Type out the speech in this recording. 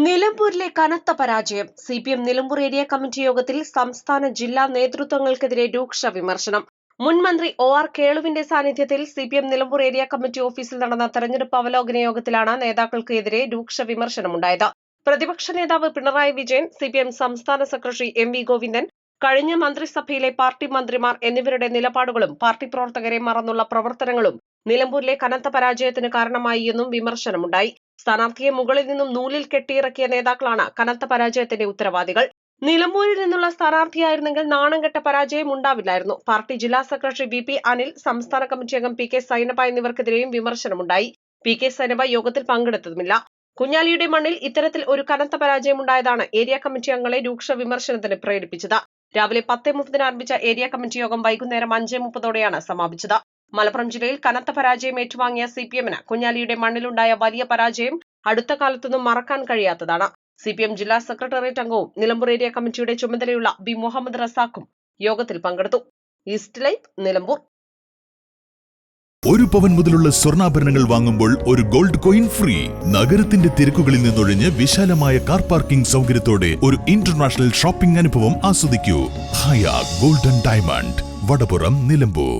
നിലമ്പൂരിലെ കനത്ത പരാജയം. സിപിഎം നിലമ്പൂർ ഏരിയ കമ്മിറ്റി യോഗത്തിൽ സംസ്ഥാന ജില്ലാ നേതൃത്വങ്ങൾക്കെതിരെ രൂക്ഷ വിമർശനം. മുൻ മന്ത്രി ഒ.ആർ. കേളുവിന്റെ സാന്നിധ്യത്തിൽ സിപിഎം നിലമ്പൂർ ഏരിയ കമ്മിറ്റി ഓഫീസിൽ നടന്ന തെരഞ്ഞെടുപ്പ് അവലോകന യോഗത്തിലാണ് നേതാക്കൾക്കെതിരെ രൂക്ഷ വിമർശനമുണ്ടായത്. പ്രതിപക്ഷ നേതാവ് പിണറായി വിജയൻ, സിപിഎം സംസ്ഥാന സെക്രട്ടറി എം.വി. ഗോവിന്ദൻ, കഴിഞ്ഞ മന്ത്രിസഭയിലെ പാർട്ടി മന്ത്രിമാർ എന്നിവരുടെ നിലപാടുകളും പാർട്ടി പ്രവർത്തകരെ മറന്നുള്ള പ്രവർത്തനങ്ങളും നിലമ്പൂരിലെ കനത്ത പരാജയത്തിന് കാരണമായി എന്നും വിമർശനമുണ്ടായി. സ്ഥാനാർത്ഥിയെ മുകളിൽ നിന്നും നൂലിൽ കെട്ടിയിറക്കിയ നേതാക്കളാണ് കനത്ത പരാജയത്തിന്റെ ഉത്തരവാദികൾ. നിലമ്പൂരിൽ നിന്നുള്ള സ്ഥാനാർത്ഥിയായിരുന്നെങ്കിൽ നാണംകെട്ട പരാജയം ഉണ്ടാവില്ലായിരുന്നു. പാർട്ടി ജില്ലാ സെക്രട്ടറി വി.പി. അനിൽ, സംസ്ഥാന കമ്മിറ്റി അംഗം പി.കെ. സൈനബ എന്നിവർക്കെതിരെയും വിമർശനമുണ്ടായി. പി.കെ. സൈനബ യോഗത്തിൽ പങ്കെടുത്തതുമില്ല. കുഞ്ഞാലിയുടെ മണ്ണിൽ ഇത്തരത്തിൽ ഒരു കനത്ത പരാജയമുണ്ടായതാണ് ഏരിയ കമ്മിറ്റി അംഗങ്ങളെ രൂക്ഷ വിമർശനത്തിന് പ്രേരിപ്പിച്ചത്. രാവിലെ 10:30 ആരംഭിച്ച ഏരിയ കമ്മിറ്റി യോഗം വൈകുന്നേരം 5:30 സമാപിച്ചത്. മലപ്പുറം ജില്ലയിൽ കനത്ത പരാജയം ഏറ്റുവാങ്ങിയ സിപിഎമ്മിന് കുഞ്ഞാലിയുടെ മണ്ണിലുണ്ടായ വലിയ പരാജയം അടുത്ത കാലത്തൊന്നും മറക്കാൻ കഴിയാത്തതാണ്. സിപിഎം ജില്ലാ സെക്രട്ടേറിയറ്റ് അംഗവും നിലമ്പൂർ ഏരിയ കമ്മിറ്റിയുടെ ചുമതലയുള്ള ബി മുഹമ്മദ് റസാഖും യോഗത്തിൽ പങ്കെടുത്തു. East live, Nilambur. 1 പവൻ മുതലുള്ള സ്വർണ്ണാഭരണങ്ങൾ വാങ്ങുമ്പോൾ ഒരു ഗോൾഡ് കോയിൻ ഫ്രീ. നഗരത്തിന്റെ തിരക്കുകളിൽ നിന്നൊഴിഞ്ഞ് വിശാലമായ കാർ പാർക്കിംഗ് സൗകര്യത്തോടെ ഒരു ഇന്റർനാഷണൽ ഷോപ്പിംഗ് അനുഭവം ആസ്വദിക്കൂ. ഹയ ഗോൾഡൻ ഡയമണ്ട്, വടപുറം, നിലമ്പൂർ.